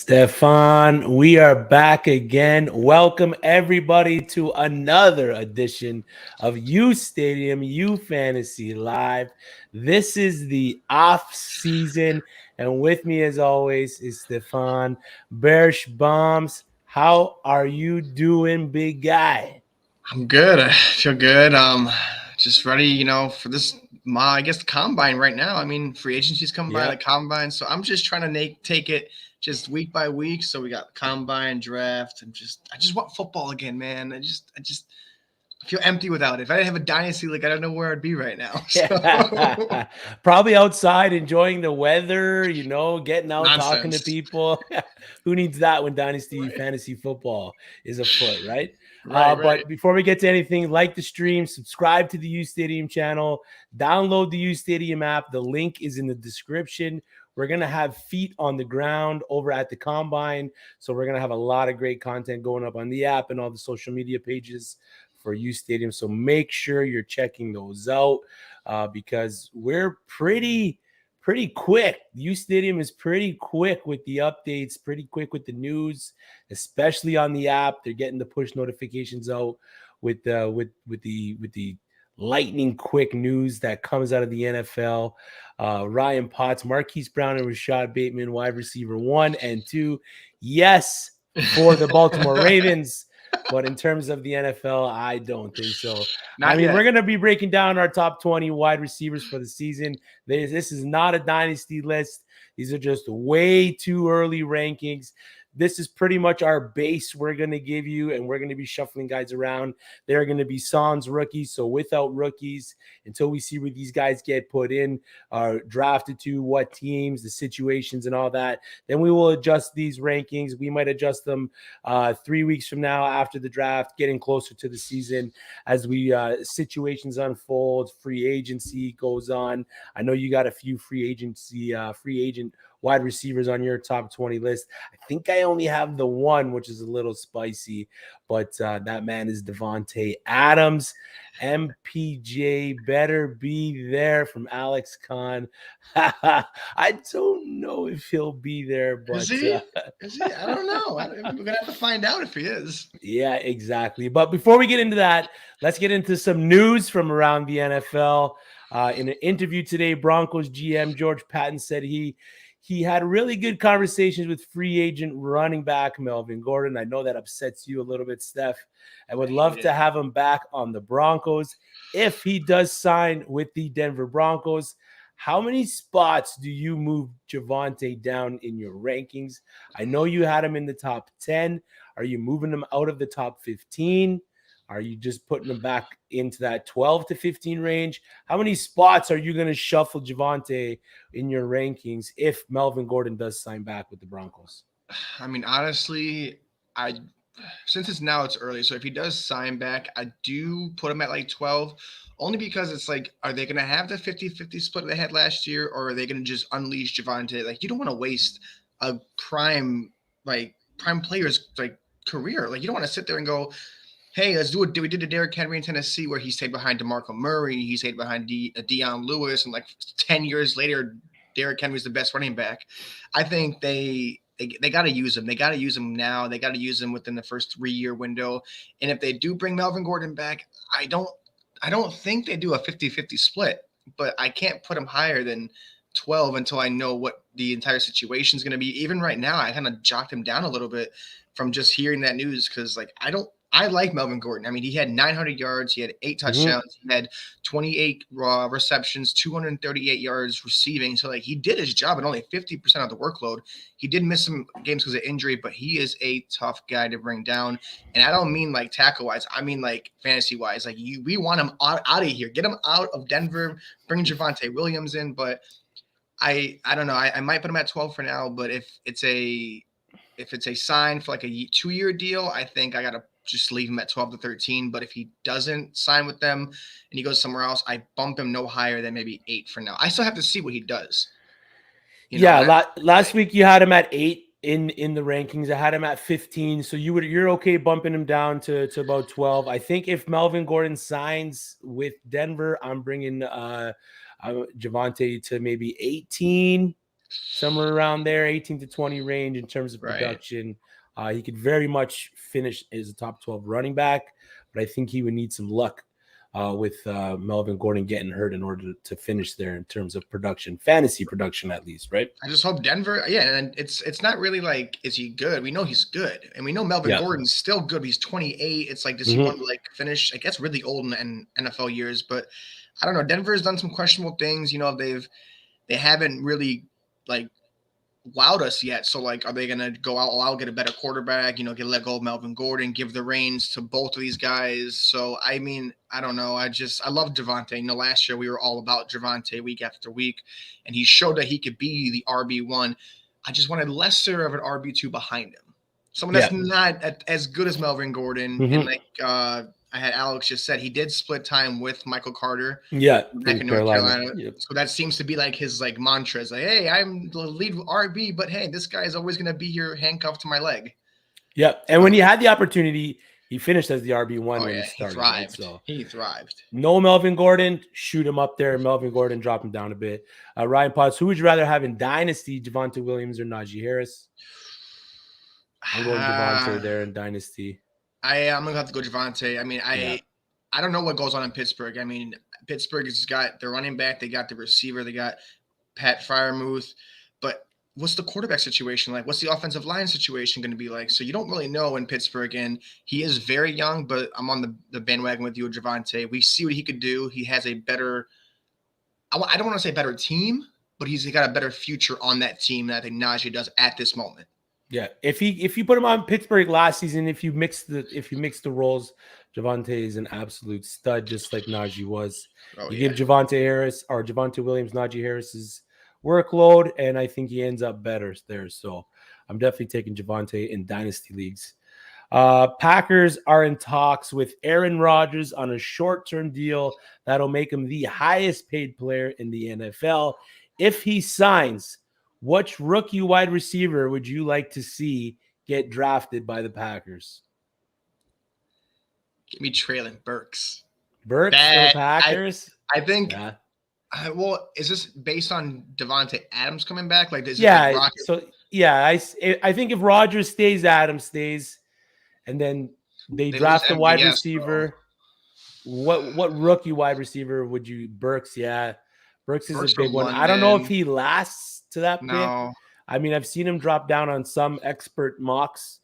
Stefan, we are back again. Welcome everybody to another edition of uSTADIUM U Fantasy Live. This is the off season, and with me, as always, is Stefan Bearish Bombs. How are you doing, big guy? I'm good. I feel good. Just ready, for this. I guess the combine right now. I mean, free agency's coming by the combine, so I'm just trying to take it just week by week. So we got combine, draft, and I just want football again, man. I feel empty without it. If I didn't have a dynasty league, I don't know where I'd be right now. So. Probably outside enjoying the weather, getting out, Nonsense. talking to people. Who needs that when dynasty fantasy football is afoot, right? Right. But before we get to anything, like the stream, subscribe to the uSTADIUM channel, download the uSTADIUM app. The link is in the description. We're going to have feet on the ground over at the combine. So we're going to have a lot of great content going up on the app and all the social media pages for uSTADIUM. So make sure you're checking those out because we're pretty quick. uSTADIUM is pretty quick with the updates, pretty quick with the news, especially on the app. They're getting the push notifications out with the lightning quick news that comes out of the NFL. Ryan Potts, Marquise Brown, and Rashad Bateman, wide receiver 1 and 2. Yes, for the Baltimore Ravens. But in terms of the NFL, I don't think so. We're going to be breaking down our top 20 wide receivers for the season. This is not a dynasty list. These are just way too early rankings. This is pretty much our base we're going to give you, and we're going to be shuffling guys around. They're going to be sans rookies, so without rookies, until we see where these guys get put in, drafted to, what teams, the situations, and all that. Then we will adjust these rankings. We might adjust them 3 weeks from now after the draft, getting closer to the season as situations unfold, free agency goes on. I know you got a few free agent wide receivers on your top 20 list. I think I only have the one, which is a little spicy, but that man is Davante Adams. MPJ better be there from Alex Khan. I don't know if he'll be there, but is he? I don't know. We're gonna have to find out if he is. Yeah, exactly. But before we get into that, let's get into some news from around the NFL. In an interview today, Broncos GM George Patton said he had really good conversations with free agent running back Melvin Gordon. I know that upsets you a little bit, Steph. I would love to have him back on the Broncos. If he does sign with the Denver Broncos, how many spots do you move Javonte down in your rankings? I know you had him in the top 10. Are you moving him out of the top 15? Are you just putting him back into that 12 to 15 range? How many spots are you going to shuffle Javonte in your rankings if Melvin Gordon does sign back with the Broncos? I mean, honestly, since it's early, so if he does sign back, I do put him at like 12, only because it's like, are they going to have the 50-50 split they had last year, or are they going to just unleash Javonte? Like, you don't want to waste a prime player's career. Like, you don't want to sit there and go, hey, let's do what we did to Derrick Henry in Tennessee, where he stayed behind DeMarco Murray, he stayed behind Deion Lewis, and like 10 years later, Derrick Henry's the best running back. I think they got to use him. They got to use him now. They got to use him within the first 3-year window. And if they do bring Melvin Gordon back, I don't think they do a 50-50 split, but I can't put him higher than 12 until I know what the entire situation is going to be. Even right now, I kind of jocked him down a little bit from just hearing that news, because I like Melvin Gordon. I mean, he had 900 yards. He had 8 touchdowns. He had 28 raw receptions, 238 yards receiving. So, he did his job at only 50% of the workload. He did miss some games because of injury, but he is a tough guy to bring down. And I don't mean tackle-wise. I mean fantasy-wise. We want him out of here. Get him out of Denver. Bring Javonte Williams in. But I don't know. I might put him at 12 for now. But if it's a sign for a 2-year deal, I think I got to just leave him at 12 to 13. But if he doesn't sign with them and he goes somewhere else, I bump him no higher than maybe 8 for now. I still have to see what he does. Last week you had him at 8 in the rankings. I had him at 15. So you're okay bumping him down to about 12. I think if Melvin Gordon signs with Denver, I'm bringing Javonte to maybe 18. somewhere around there, 18 to 20 range in terms of Right. production. He could very much finish as a top 12 running back, but I think he would need some luck with Melvin Gordon getting hurt in order to finish there in terms of production, fantasy production at least, right? I just hope Denver, and it's not really like, is he good? We know he's good, and we know Melvin Gordon's still good. He's 28. It's like, does he want to like finish? Like, that's really old in NFL years, but I don't know. Denver's done some questionable things. They haven't really like wowed us yet. So like, are they gonna go out? I'll get a better quarterback. Let go of Melvin Gordon, give the reins to both of these guys. So I mean, I don't know. I love Javonte. Last year we were all about Javonte week after week, and he showed that he could be the RB1. I just wanted lesser of an RB2 behind him, someone that's not as good as Melvin Gordon. And like I had Alex just said, he did split time with Michael Carter. Back in North Carolina. So that seems to be like his like mantra is like, hey, I'm the lead RB, but hey, this guy is always going to be here handcuffed to my leg. Yeah. And when he had the opportunity, he finished as the RB1 when he started. He thrived. Right? So he thrived. No Melvin Gordon, shoot him up there. Melvin Gordon, drop him down a bit. Ryan Potts, who would you rather have in Dynasty, Javonte Williams or Najee Harris? I'm going Javonte there in Dynasty. I'm going to have to go Javonte. I mean, I don't know what goes on in Pittsburgh. I mean, Pittsburgh has got their running back. They got the receiver. They got Pat Freiermuth. But what's the quarterback situation like? What's the offensive line situation going to be like? So you don't really know in Pittsburgh. And he is very young, but I'm on the bandwagon with you, Javonte. We see what he could do. He has a better – I don't want to say better team, but he's got a better future on that team than I think Najee does at this moment. Yeah, if you put him on Pittsburgh last season, if you mix the roles, Javonte is an absolute stud, just like Najee was. Give Javonte Williams Najee Harris's workload, and I think he ends up better there. So I'm definitely taking Javonte in dynasty leagues. Packers are in talks with Aaron Rodgers on a short-term deal that'll make him the highest paid player in the NFL. If he signs, which rookie wide receiver would you like to see get drafted by the Packers? Give me Treylon Burks. Burks for the Packers? I think. Yeah. Well, is this based on Davante Adams coming back? Like, is I think if Rodgers stays, Adams stays, and then they draft a wide receiver. What rookie wide receiver would you? Burks, Burks is a big one. I don't know if he lasts to that pick. I mean, I've seen him drop down on some expert mocks.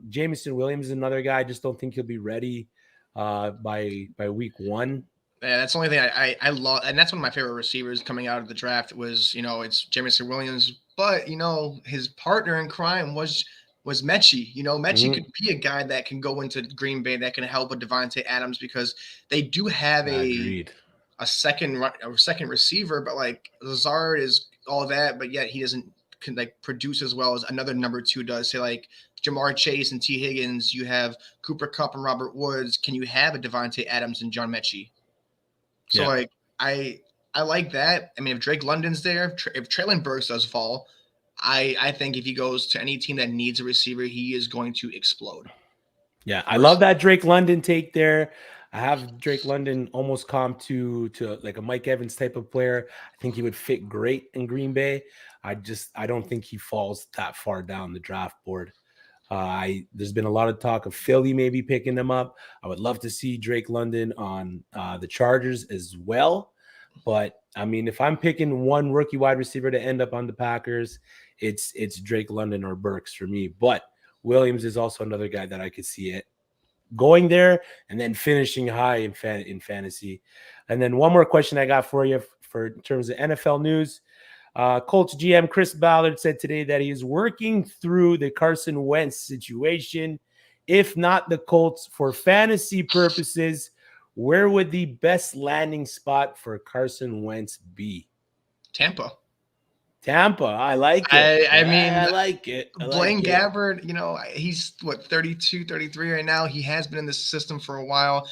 Jamison Williams is another guy. I just don't think he'll be ready by week 1. Yeah, that's the only thing I love, and that's one of my favorite receivers coming out of the draft was, it's Jamison Williams, but his partner in crime was Mechie. Mechie could be a guy that can go into Green Bay that can help with Davante Adams because they do have a second receiver, but like Lazard is all that, but yet he doesn't produce as well as another number 2 does. Say like Jamar Chase and T. Higgins, you have Cooper Kupp and Robert Woods. Can you have a Davante Adams and John Mechie? So I like that. I mean, if Drake London's there, if Treylon Burks does fall, I think if he goes to any team that needs a receiver, he is going to explode. Yeah, I love that Drake London take there. I have Drake London almost comped to like a Mike Evans type of player. I think he would fit great in Green Bay. I don't think he falls that far down the draft board. There's been a lot of talk of Philly maybe picking him up. I would love to see Drake London on the Chargers as well. But I mean, if I'm picking one rookie wide receiver to end up on the Packers, it's Drake London or Burks for me. But Williams is also another guy that I could see it going there and then finishing high in fantasy. And then one more question I got for you in terms of NFL news. Colts GM Chris Ballard said today that he is working through the Carson Wentz situation. If not the Colts, for fantasy purposes, where would the best landing spot for Carson Wentz be? Tampa. I like it. I like it. Blaine Gabbert, he's 32, 33 right now. He has been in this system for a while.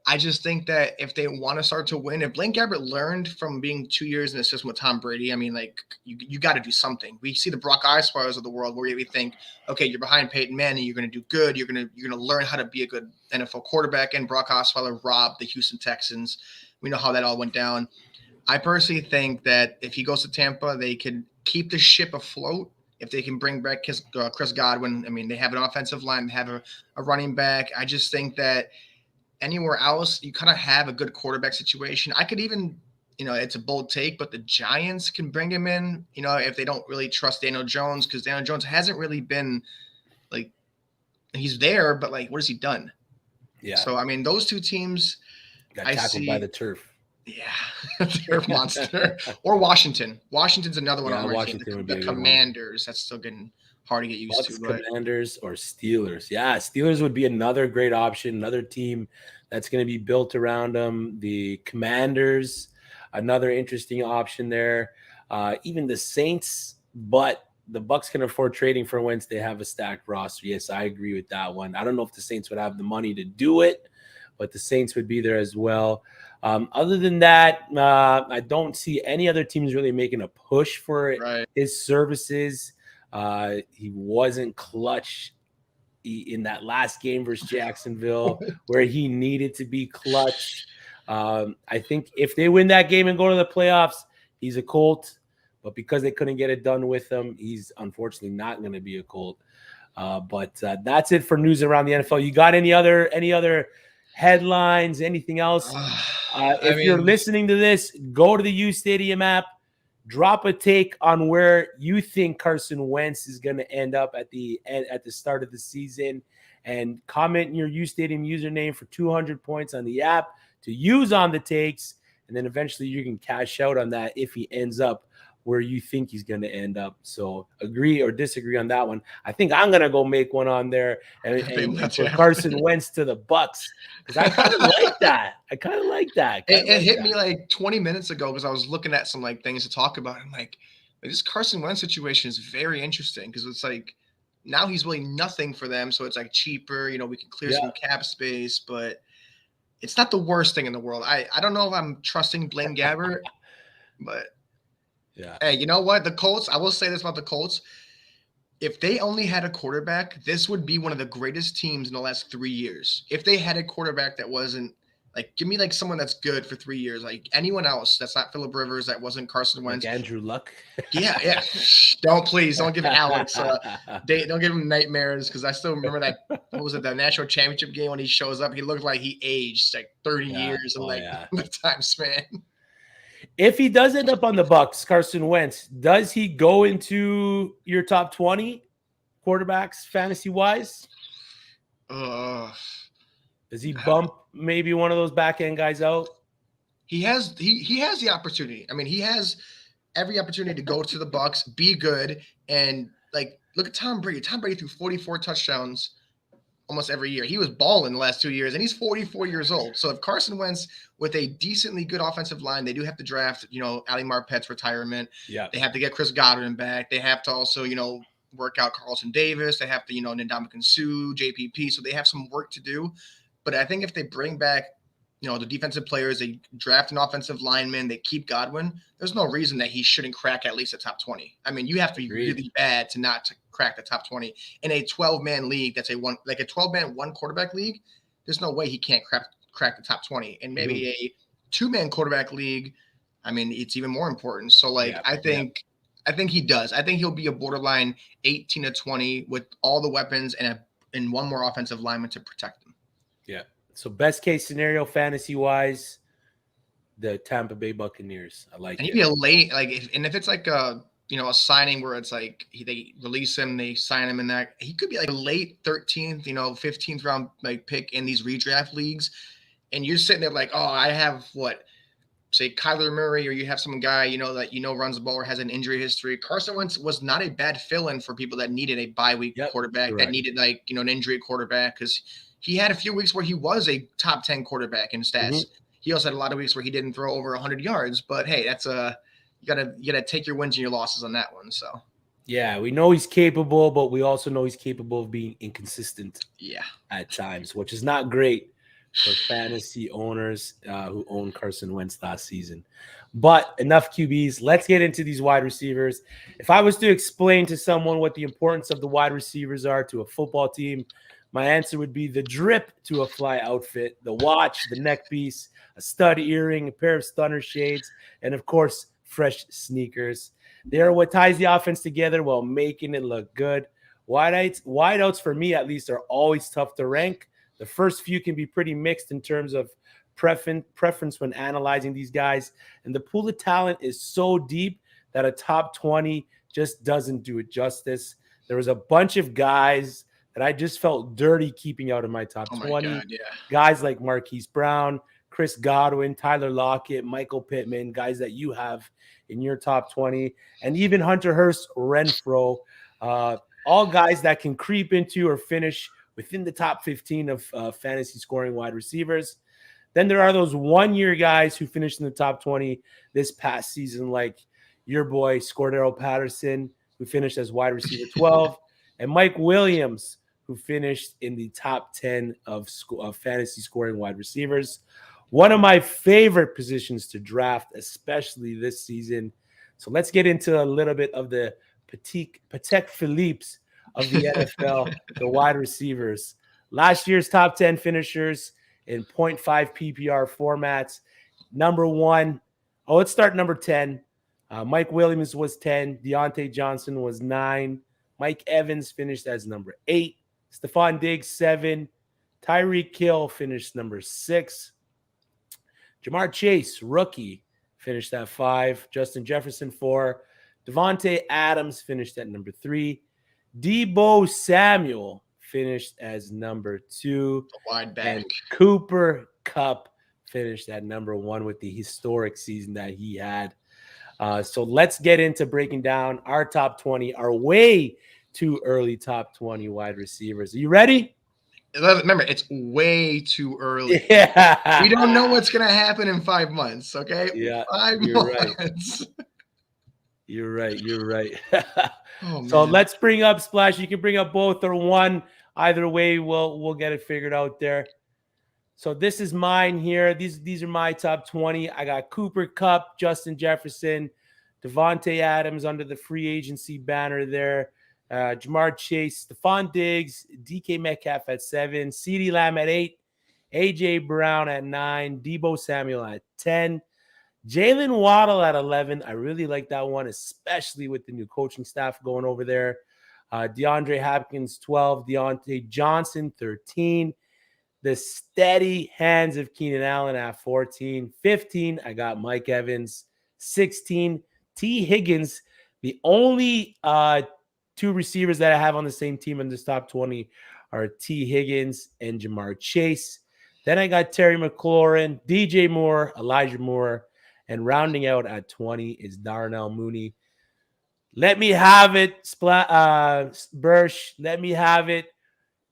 I just think that if they want to start to win, if Blaine Gabbert learned from being 2 years in the system with Tom Brady, I mean, like, you got to do something. We see the Brock Osweilers of the world where we think, okay, you're behind Peyton Manning, you're going to do good, you're going to learn how to be a good NFL quarterback, and Brock Osweiler robbed the Houston Texans. We know how that all went down. I personally think that if he goes to Tampa, they could keep the ship afloat. If they can bring back Chris Godwin, I mean, they have an offensive line, they have a running back. I just think that anywhere else, you kind of have a good quarterback situation. I could even, it's a bold take, but the Giants can bring him in, if they don't really trust Daniel Jones, because Daniel Jones hasn't really been like, he's there, but like, what has he done? Yeah. So, I mean, those two teams got tackled by the turf. Yeah, they're a monster. Or Washington. Washington's another one on my team. The Commanders. That's still getting hard to get used to. But Commanders or Steelers. Yeah, Steelers would be another great option. Another team that's going to be built around them. The Commanders, another interesting option there. Even the Saints, but the Bucs can afford trading for Wentz. They have a stacked roster. Yes, I agree with that one. I don't know if the Saints would have the money to do it, but the Saints would be there as well. Other than that, I don't see any other teams really making a push for his services. He wasn't clutch in that last game versus Jacksonville where he needed to be clutch. I think if they win that game and go to the playoffs, he's a Colt. But because they couldn't get it done with him, he's unfortunately not going to be a Colt. But that's it for news around the NFL. You got any other headlines, anything else? If you're listening to this, go to the uSTADIUM app, drop a take on where you think Carson Wentz is going to end up at the start of the season, and comment your uSTADIUM username for 200 points on the app to use on the takes, and then eventually you can cash out on that if he ends up where you think he's going to end up. So agree or disagree on that one. I think I'm going to go make one on there and for Carson Wentz to the Bucs, because I kind of like that. It hit me like 20 minutes ago because I was looking at some like things to talk about. I'm like, this Carson Wentz situation is very interesting because it's like now he's really nothing for them. So it's like cheaper, we can clear some cap space, but it's not the worst thing in the world. I don't know if I'm trusting Blaine Gabbert, but yeah. Hey, you know what? The Colts, I will say this about the Colts. If they only had a quarterback, this would be one of the greatest teams in the last 3 years. If they had a quarterback that wasn't like, give me like someone that's good for 3 years, like anyone else that's not Phillip Rivers, that wasn't Carson Wentz. Like Andrew Luck. Yeah. Don't give Alex. Don't give him nightmares, because I still remember that. What was it? The national championship game when he shows up, he looked like he aged like 30 years in the time span. If he does end up on the Bucs, Carson Wentz, does he go into your top 20 quarterbacks fantasy-wise? Does he bump maybe one of those back-end guys out? He has the opportunity. I mean, he has every opportunity to go to the Bucs, be good, and like look at Tom Brady. Tom Brady threw 44 touchdowns almost every year. He was balling the last 2 years, and he's 44 years old. So if Carson Wentz with a decently good offensive line, they do have to draft, Ali Marpet's retirement. Yeah. They have to get Chris Godwin back. They have to also, work out Carlton Davis. They have to, Ndamukong Suh, JPP. So they have some work to do. But I think if they bring back, the defensive players, they draft an offensive lineman, they keep Godwin, there's no reason that he shouldn't crack at least the top 20. I mean, you have to be really bad to not to crack the top 20 in a 12-man league. That's a 12-man one quarterback league. There's no way he can't crack the top 20. And maybe a 2-man quarterback league, I mean, it's even more important. So I think he does. I think he'll be a borderline 18 to 20 with all the weapons and one more offensive lineman to protect them. Yeah. So best case scenario, fantasy wise, the Tampa Bay Buccaneers. I like. And he'd be a late if it's like a signing where it's like they release him, they sign him in that, he could be like a late 13th, 15th round pick in these redraft leagues, and you're sitting there like, oh, I have say Kyler Murray, or you have some guy that runs the ball or has an injury history. Carson Wentz was not a bad fill-in for people that needed a bye week quarterback, that needed an injury quarterback, because he had a few weeks where he was a top 10 quarterback in stats. Mm-hmm. He also had a lot of weeks where he didn't throw over 100 yards. But hey, that's you gotta take your wins and your losses on that one. So yeah, we know he's capable, but we also know he's capable of being inconsistent. Yeah, at times, which is not great for fantasy owners who owned Carson Wentz last season. But enough QBs. Let's get into these wide receivers. If I was to explain to someone what the importance of the wide receivers are to a football team, my answer would be the drip to a fly outfit, the watch, the neck piece, a stud earring, a pair of stunner shades, and of course, fresh sneakers. They are what ties the offense together while making it look good. Wideouts for me at least are always tough to rank. The first few can be pretty mixed in terms of preference when analyzing these guys. And the pool of talent is so deep that a top 20 just doesn't do it justice. There was a bunch of guys that I just felt dirty keeping out of my top 20. God, yeah. Guys like Marquise Brown, Chris Godwin, Tyler Lockett, Michael Pittman, guys that you have in your top 20, and even Hunter Hurst, Renfro, all guys that can creep into or finish within the top 15 of fantasy scoring wide receivers. Then there are those one-year guys who finished in the top 20 this past season, like your boy Scordero Patterson, who finished as wide receiver 12, and Mike Williams, who finished in the top 10 of fantasy scoring wide receivers. One of my favorite positions to draft, especially this season. So let's get into a little bit of the Patek Philippe's of the NFL, the wide receivers. Last year's top 10 finishers in 0.5 PPR formats. Number 1. Let's start number 10. Mike Williams was 10. Deontay Johnson was 9. Mike Evans finished as number 8. Stephon Diggs, 7. Tyreek Hill finished number 6. Jamar Chase, rookie, finished at 5. Justin Jefferson, 4. Devontae Adams finished at number 3. Deebo Samuel finished as number 2. Wide back. And Cooper Kupp finished at number 1 with the historic season that he had. So let's get into breaking down our top 20, our way too early top 20 wide receivers. Are you ready? Remember, it's way too early. Yeah. We don't know what's going to happen in 5 months, okay? Yeah, 5 months. You're right. Oh, so man. let's bring up Splash. You can bring up both or one. Either way, we'll get it figured out there. So this is mine here. These are my top 20. I got Cooper Kupp, Justin Jefferson, Devontae Adams under the free agency banner there. Jamar Chase, Stephon Diggs, DK Metcalf at 7, CeeDee Lamb at 8, AJ Brown at 9, Deebo Samuel at 10, Jalen Waddle at 11. I really like that one, especially with the new coaching staff going over there. DeAndre Hopkins, 12, Deontay Johnson, 13. The steady hands of Keenan Allen at 14. 15, I got Mike Evans. 16, T. Higgins. The only 2 receivers that I have on the same team in this top 20 are T. Higgins and Jamar Chase. Then I got Terry McLaurin, DJ Moore, Elijah Moore, and rounding out at 20 is Darnell Mooney. Let me have it, Bursch. Let me have it.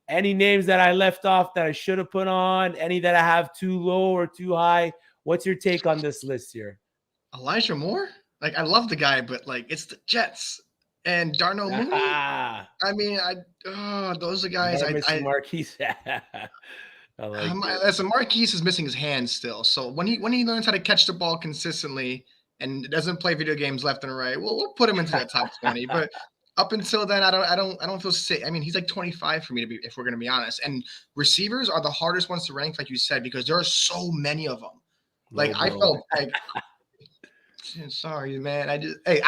Any names that I left off that I should have put on? Any that I have too low or too high? What's your take on this list here? Elijah Moore? Like, I love the guy, but, like, it's the Jets. And Darnell Mooney? I mean, those are guys. Marquise. I like listen, Marquise is missing his hands still. So when he learns how to catch the ball consistently and doesn't play video games left and right, we'll put him into that top 20. But up until then, I don't feel safe. I mean, he's like 25 for me if we're gonna be honest. And receivers are the hardest ones to rank, like you said, because there are so many of them. Like I felt like, sorry, man. I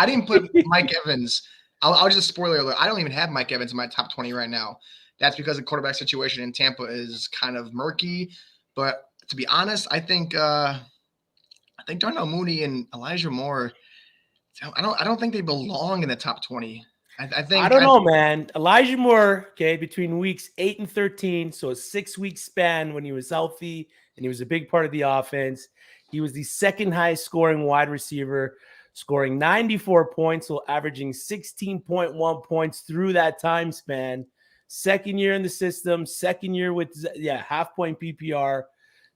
didn't put Mike Evans. I'll just spoiler alert. I don't even have Mike Evans in my top 20 right now. That's because the quarterback situation in Tampa is kind of murky. But to be honest, I think Darnell Mooney and Elijah Moore, I don't think they belong in the top 20. I don't know, man. Elijah Moore, between weeks 8 and 13, so a 6-week span when he was healthy and he was a big part of the offense. He was the second highest scoring wide receiver, scoring 94 points, while averaging 16.1 points through that time span. Second year in the system, second year with half-point PPR,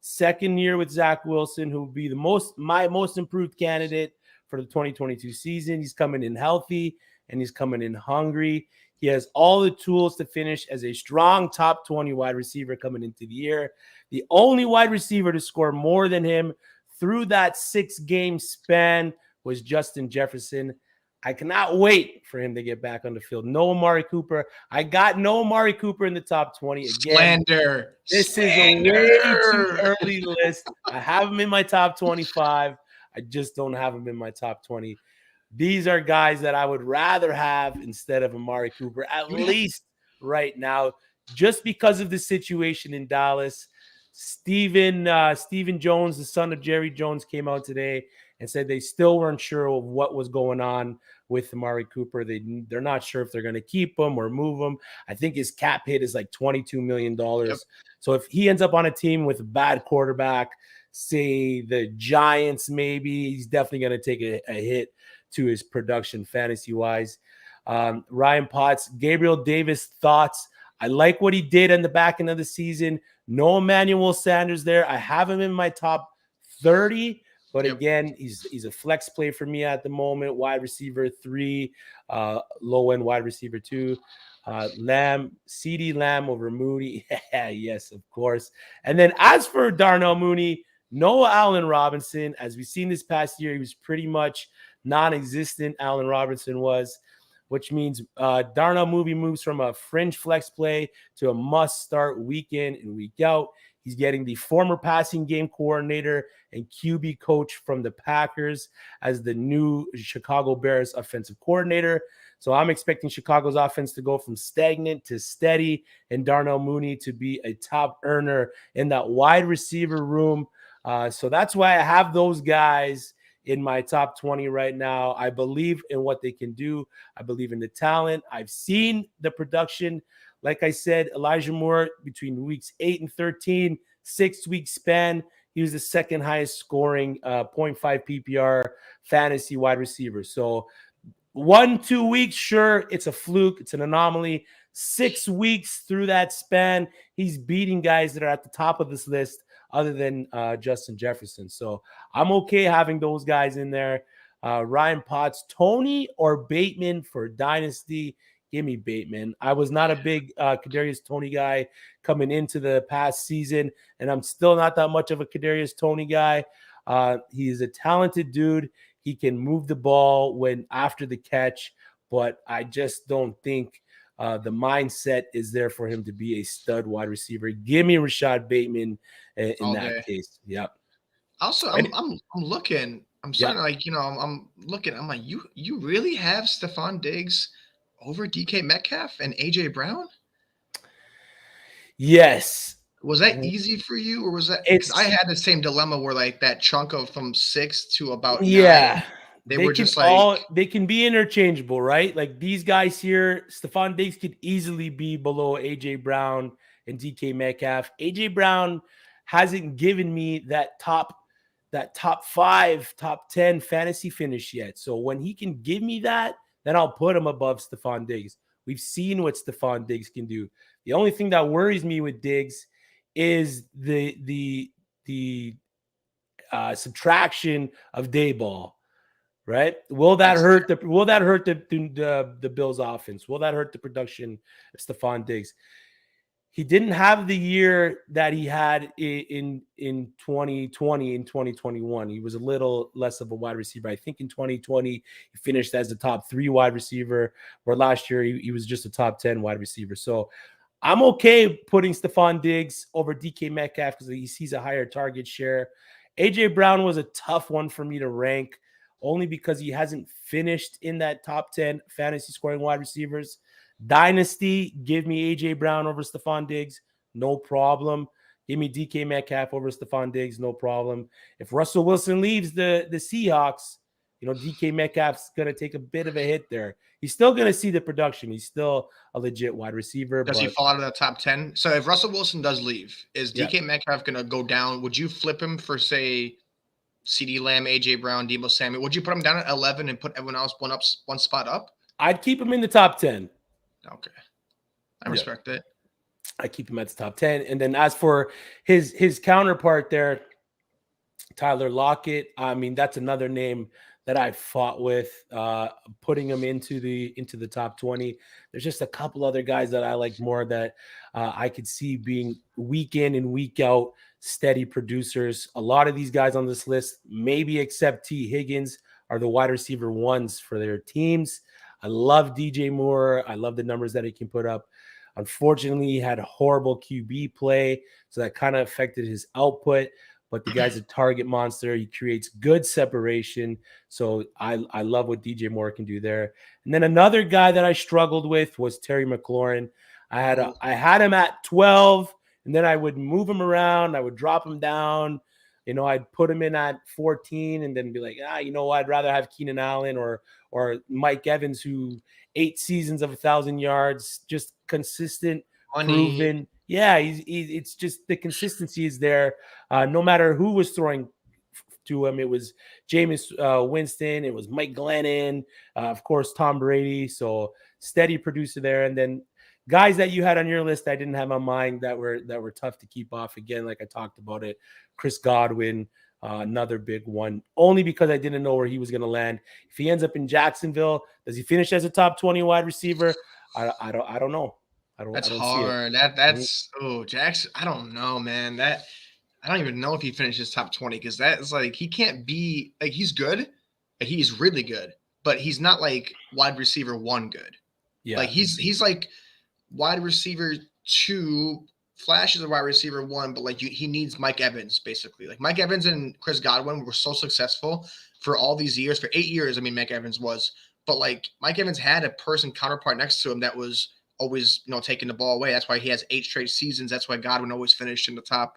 second year with Zach Wilson, who will be my most improved candidate for the 2022 season. He's coming in healthy and he's coming in hungry. He has all the tools to finish as a strong top 20 wide receiver coming into the year. The only wide receiver to score more than him through that 6-game span was Justin Jefferson. I cannot wait for him to get back on the field. No Amari Cooper. I got no Amari Cooper in the top 20. Again, Slander. This is a way too early list. I have him in my top 25. I just don't have him in my top 20. These are guys that I would rather have instead of Amari Cooper, at least right now, just because of the situation in Dallas. Stephen Jones, the son of Jerry Jones, came out today and said they still weren't sure of what was going on with Amari Cooper. They're not sure if they're going to keep him or move him. I think his cap hit is like $22 million. Yep. So if he ends up on a team with a bad quarterback, say the Giants, maybe, he's definitely going to take a hit to his production fantasy-wise. Ryan Potts, Gabriel Davis, thoughts. I like what he did in the back end of the season. No Emmanuel Sanders there. I have him in my top 30, but again, he's a flex play for me at the moment. Wide receiver 3, low-end wide receiver 2. CeeDee Lamb over Mooney. Yes, of course. And then as for Darnell Mooney, no Allen Robinson. As we've seen this past year, he was pretty much non-existent. Allen Robinson was, which means Darnell Mooney moves from a fringe flex play to a must-start week in and week out. He's getting the former passing game coordinator and QB coach from the Packers as the new Chicago Bears offensive coordinator. So I'm expecting Chicago's offense to go from stagnant to steady and Darnell Mooney to be a top earner in that wide receiver room. So that's why I have those guys in my top 20 right now. I believe in what they can do. I believe in the talent. I've seen the production. Like I said, Elijah Moore, between weeks 8 and 13, 6-week span, he was the second highest scoring 0.5 PPR fantasy wide receiver. So 1-2 weeks, sure, it's a fluke. It's an anomaly. 6 weeks through that span, he's beating guys that are at the top of this list other than Justin Jefferson. So I'm okay having those guys in there. Ryan Potts, Tony or Bateman for Dynasty? Give me Bateman. I was not a big Kadarius Toney guy coming into the past season, and I'm still not that much of a Kadarius Toney guy. He is a talented dude. He can move the ball when after the catch, but I just don't think the mindset is there for him to be a stud wide receiver. Give me Rashad Bateman in that case. Yep. Also, I'm looking. I'm starting I'm looking. I'm like, you really have Stephon Diggs over DK Metcalf and AJ Brown? Yes. Was that easy for you, or was that? Because I had the same dilemma where like that chunk of from 6 to about 9. They were just like they can be interchangeable, right? Like these guys here, Stephon Diggs could easily be below AJ Brown and DK Metcalf. AJ Brown hasn't given me that top 5, top 10 fantasy finish yet. So when he can give me that, then I'll put him above Stephon Diggs. We've seen what Stephon Diggs can do. The only thing that worries me with Diggs is the subtraction of Dayball. Right? Will that hurt the Bills offense? Will that hurt the production of Stephon Diggs? He didn't have the year that he had in 2020 and 2021. He was a little less of a wide receiver. I think in 2020 he finished as the top 3 wide receiver, where last year he was just a top 10 wide receiver. So I'm okay putting Stephon Diggs over DK Metcalf because he sees a higher target share. AJ Brown was a tough one for me to rank, only because he hasn't finished in that top 10 fantasy scoring wide receivers. Dynasty, give me AJ Brown over Stephon Diggs, no problem. Give me DK Metcalf over Stephon Diggs, no problem. If Russell Wilson leaves the Seahawks, DK Metcalf's going to take a bit of a hit there. He's still going to see the production. He's still a legit wide receiver. Does he fall out of the top 10? So if Russell Wilson does leave, is DK Metcalf going to go down? Would you flip him for, say, CeeDee Lamb, AJ Brown, Deebo Samuel? Would you put him down at 11 and put everyone else one spot up? I'd keep him in the top 10. Okay. I respect it. I keep him at the top 10. And then as for his counterpart there, Tyler Lockett, I mean, that's another name that I fought with, putting him into the top 20. There's just a couple other guys that I like more that I could see being week in and week out steady producers. A lot of these guys on this list, maybe except T. Higgins, are the wide receiver 1s for their teams. I love DJ Moore. I love the numbers that he can put up. Unfortunately, he had a horrible QB play, so that kind of affected his output. but the guy's a target monster. He creates good separation. So I love what DJ Moore can do there. And then another guy that I struggled with was Terry McLaurin. I had him at 12, and then I would move him around. I would drop him down. I'd put him in at 14 and then be like, I'd rather have Keenan Allen or Mike Evans, who 8 seasons of 1,000 yards, just consistent, proven. Yeah, it's just the consistency is there. No matter who was throwing to him, it was Jameis Winston, it was Mike Glennon, of course, Tom Brady. So steady producer there. And then guys that you had on your list, I didn't have on mine that were tough to keep off. Again, like I talked about it, Chris Godwin, another big one, only because I didn't know where he was going to land. If he ends up in Jacksonville, does he finish as a top 20 wide receiver? I don't know. That's I don't hard. That's Jackson. I don't know, man. I don't even know if he finishes top 20, because that is like, he can't be like, he's good. He's really good, but he's not like wide receiver 1 good. Yeah. Like he's like wide receiver 2, flashes a wide receiver 1, but like he needs Mike Evans, basically. Like Mike Evans and Chris Godwin were so successful for all these years, for 8 years. I mean, Mike Evans was, but like Mike Evans had a person counterpart next to him that was always, taking the ball away. That's why he has 8 straight seasons. That's why Godwin always finished in the top,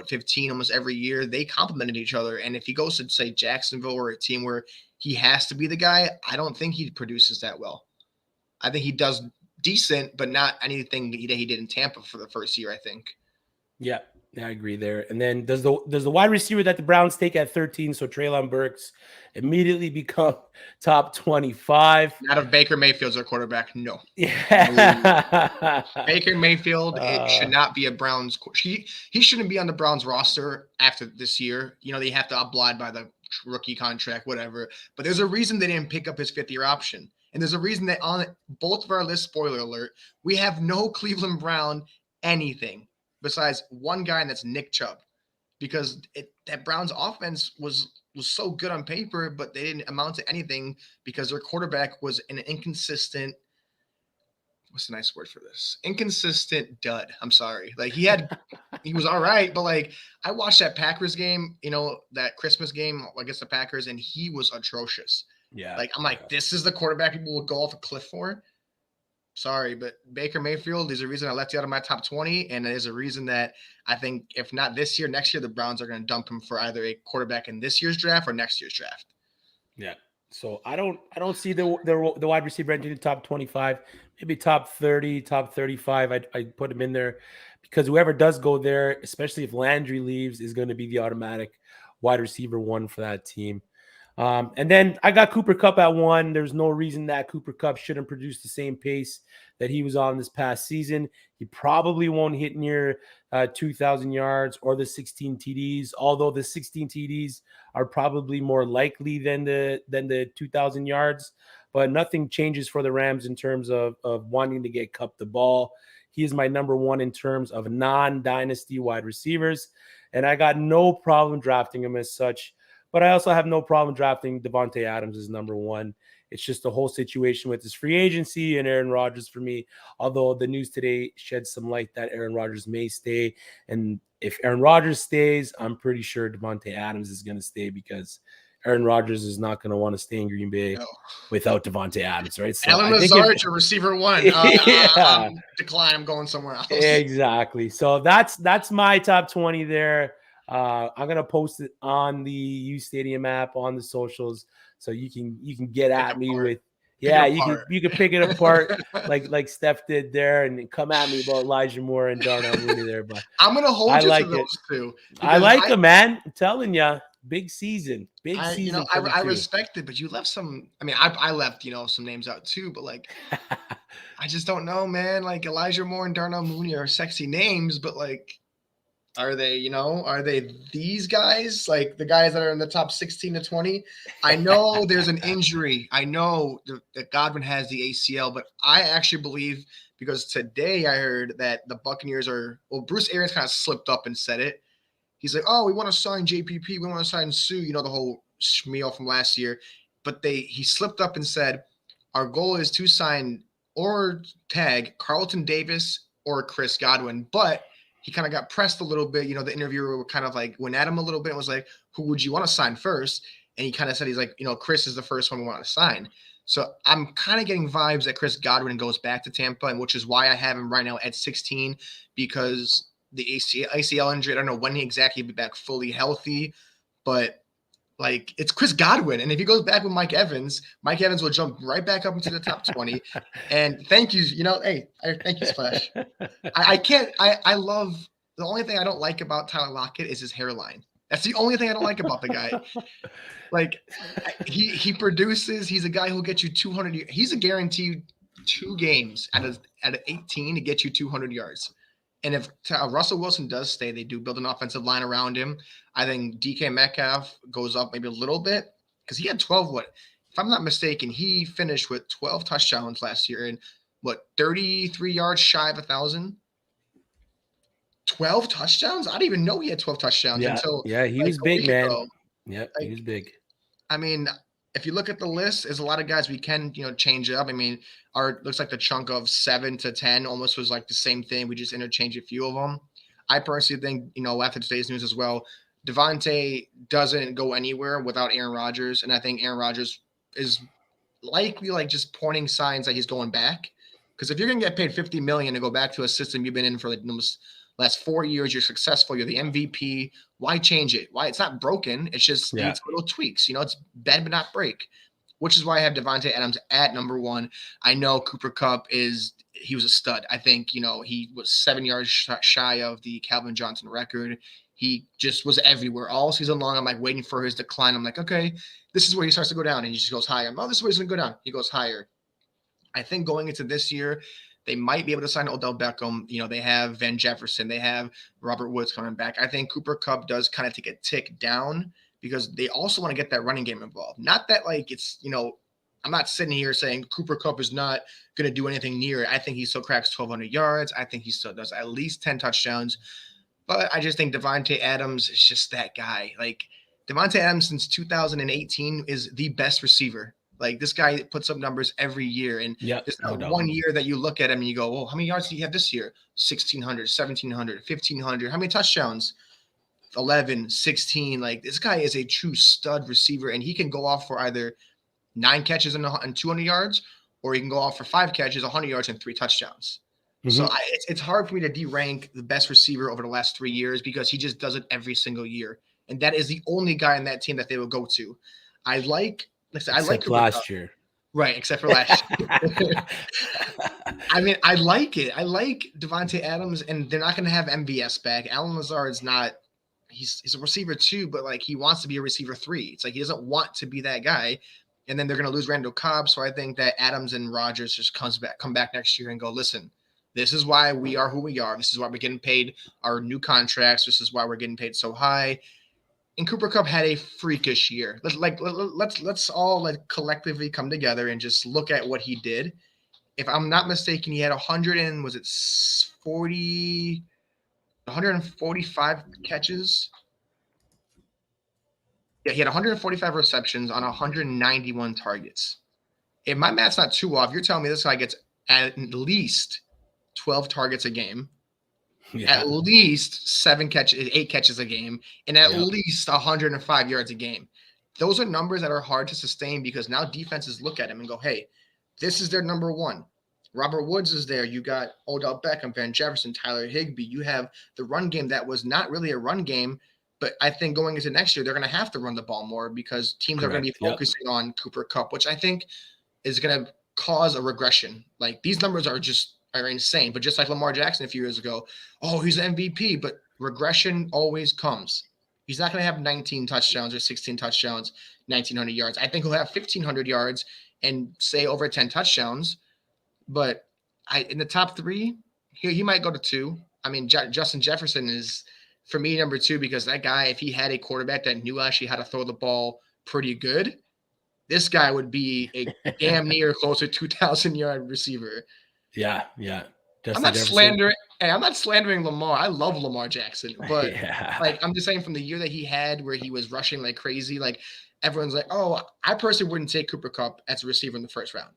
15 almost every year. They complemented each other. And if he goes to, say, Jacksonville or a team where he has to be the guy, I don't think he produces that well. I think he does decent, but not anything that he did in Tampa for the first year, I think. Yeah, I agree there. And then does the wide receiver that the Browns take at 13, so Treylon Burks, immediately become top 25? Not if Baker Mayfield's our quarterback, no. Yeah. Baker Mayfield, it should not be a Browns. He shouldn't be on the Browns roster after this year. They have to abide by the rookie contract, whatever. But there's a reason they didn't pick up his 5th-year option. And there's a reason that on both of our lists, spoiler alert, we have no Cleveland Brown anything besides one guy, and that's Nick Chubb, because that Browns offense was so good on paper, but they didn't amount to anything because their quarterback was an inconsistent. What's the nice word for this? Inconsistent dud. I'm sorry. Like he was all right, but like I watched that Packers game, that Christmas game against the Packers, and he was atrocious. Yeah. Like I'm like, this is the quarterback people will go off a cliff for. Sorry, but Baker Mayfield is a reason I left you out of my top 20, and there's a reason that I think if not this year, next year, the Browns are going to dump him for either a quarterback in this year's draft or next year's draft. Yeah. So I don't see the wide receiver entering the top 25, maybe top 30, top 35. I'd put him in there because whoever does go there, especially if Landry leaves, is going to be the automatic wide receiver 1 for that team. And then I got Cooper Kupp at 1. There's no reason that Cooper Kupp shouldn't produce the same pace that he was on this past season. He probably won't hit near 2,000 yards or the 16 TDs, although the 16 TDs are probably more likely than the 2,000 yards. But nothing changes for the Rams in terms of wanting to get Kupp the ball. He is my number 1 in terms of non-dynasty wide receivers, and I got no problem drafting him as such. But I also have no problem drafting Davante Adams as number 1. It's just the whole situation with his free agency and Aaron Rodgers for me. Although the news today sheds some light that Aaron Rodgers may stay. And if Aaron Rodgers stays, I'm pretty sure Davante Adams is going to stay because Aaron Rodgers is not going to want to stay in Green Bay without Davante Adams, right? So Allen Lazard to receiver 1. Decline. I'm going somewhere else. Exactly. So that's my top 20 there. I'm gonna post it on the uSTADIUM app on the socials, so you can get at me with you can pick it apart like Steph did there, and come at me about Elijah Moore and Darnell Mooney there. But I'm gonna hold you to those two. I like them, man. I'm telling you, big season. I respect it, but you left some. I mean, I left some names out too, but like. I just don't know, man. Like Elijah Moore and Darnell Mooney are sexy names, but like. Are they these guys, like the guys that are in the top 16 to 20? I know there's an injury. I know that Godwin has the ACL, but I actually believe because today I heard that the Buccaneers Bruce Arians kind of slipped up and said it. He's like, we want to sign JPP. We want to sign Sue, the whole schmeal from last year. But he slipped up and said, our goal is to sign or tag Carlton Davis or Chris Godwin, but he kind of got pressed a little bit. The interviewer kind of like went at him a little bit and was like, who would you want to sign first? And he kind of said, he's like, Chris is the first one we want to sign. So I'm kind of getting vibes that Chris Godwin goes back to Tampa, and which is why I have him right now at 16, because the ACL injury, I don't know when exactly he'll be back fully healthy, but like, it's Chris Godwin. And if he goes back with Mike Evans will jump right back up into the top 20. And thank you. Hey, thank you, Splash. I love, the only thing I don't like about Tyler Lockett is his hairline. That's the only thing I don't like about the guy. Like, he produces, he's a guy who'll get you 200. He's a guaranteed 2 games out of 18 to get you 200 yards. And if Russell Wilson does stay, they do build an offensive line around him. I think DK Metcalf goes up maybe a little bit, because he had 12. If I'm not mistaken, he finished with 12 touchdowns last year and 33 yards shy of 1,000. 12 touchdowns? I didn't even know he had 12 touchdowns until he was big, man. Yeah, he was big. I mean, if you look at the list, there's a lot of guys we can, change up. I mean, looks like the chunk of 7 to 10 almost was like the same thing. We just interchanged a few of them. I personally think, after today's news as well, Devontae doesn't go anywhere without Aaron Rodgers. And I think Aaron Rodgers is likely just pointing signs that he's going back. Because if you're going to get paid $50 million to go back to a system you've been in for the last 4 years, you're successful, you're the MVP, why change it? Why? It's not broken. It's just needs little tweaks. It's bend but not break, which is why I have Davante Adams at number 1. I know Cooper Kupp he was a stud. I think, he was 7 yards shy of the Calvin Johnson record. He just was everywhere all season long. I'm waiting for his decline. I'm like, okay, this is where he starts to go down, and he just goes higher. Oh, this is where he's going to go down. He goes higher. I think going into this year, they might be able to sign Odell Beckham. They have Van Jefferson. They have Robert Woods coming back. I think Cooper Kupp does kind of take a tick down, because they also want to get that running game involved. Not that it's, I'm not sitting here saying Cooper Kupp is not going to do anything near it. I think he still cracks 1,200 yards. I think he still does at least 10 touchdowns. But I just think Davante Adams is just that guy. Davante Adams since 2018 is the best receiver. This guy puts up numbers every year. And there's not one year that you look at him and you go, oh, how many yards did he have this year? 1,600, 1,700, 1,500. How many touchdowns? 11, 16. This guy is a true stud receiver, and he can go off for either 9 catches and 200 yards, or he can go off for 5 catches, 100 yards, and 3 touchdowns. Mm-hmm. So it's hard for me to de-rank the best receiver over the last 3 years, because he just does it every single year. And that is the only guy in that team that they will go to. I like last year. Right, except for last year. I mean, I like it. I like Davante Adams, and they're not going to have MVS back. Allen Lazard's not – he's a receiver too, but he wants to be a receiver 3. It's he doesn't want to be that guy. And then they're going to lose Randall Cobb. So I think that Adams and Rodgers just come back next year and go, listen, this is why we are who we are. This is why we're getting paid our new contracts. This is why we're getting paid so high. And Cooper Kupp had a freakish year. Let's all collectively come together and just look at what he did. If I'm not mistaken, he had 145 catches. Yeah, he had 145 receptions on 191 targets. If my math's not too off, you're telling me this guy gets at least 12 targets a game, at least 8 catches a game, and at least 105 yards a game. Those are numbers that are hard to sustain, because now defenses look at him and go, hey, this is their number 1. Robert Woods is there. You got Odell Beckham, Van Jefferson, Tyler Higbee. You have the run game that was not really a run game, but I think going into next year, they're going to have to run the ball more, because teams are going to be focusing on Cooper Kupp, which I think is going to cause a regression. These numbers are insane. But just like Lamar Jackson a few years ago, oh, he's an MVP, but regression always comes. He's not going to have 19 touchdowns or 16 touchdowns, 1,900 yards. I think he'll have 1,500 yards and say over 10 touchdowns. But in the top 3, he might go to 2. I mean, Justin Jefferson is, for me, number 2, because that guy, if he had a quarterback that knew actually how to throw the ball pretty good, this guy would be a damn near close to 2,000-yard receiver. Yeah. I'm not slandering Lamar. I love Lamar Jackson, but I'm just saying, from the year that he had where he was rushing like crazy, everyone's like, oh, I personally wouldn't take Cooper Kupp as a receiver in the first round.